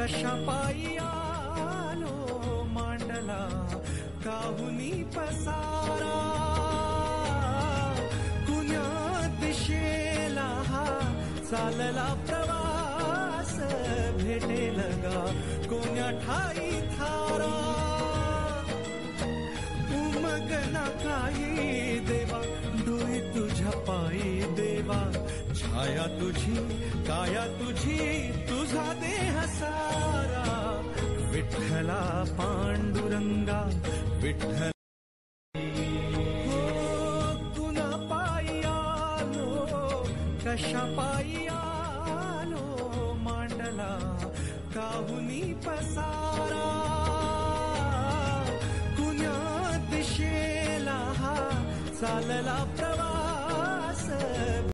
कशा पायी आलो मांडला काहुनी पसारा, कुण्या दिशेला हा चालला प्रवास, भेटेल गा कोण्या ठाई थारा. उमगना काही देवा डोई तुझ्या पायी देवा, छाया तुझी काया तुझी तुझा देह सारा. विठ्ठला पांडुरंगा विठ्ठल हो, कुणा पायी आलो कशा पायी आलो मांडला काहुनी पसारा, कुण्या दिशेला हा चालला प्रवास,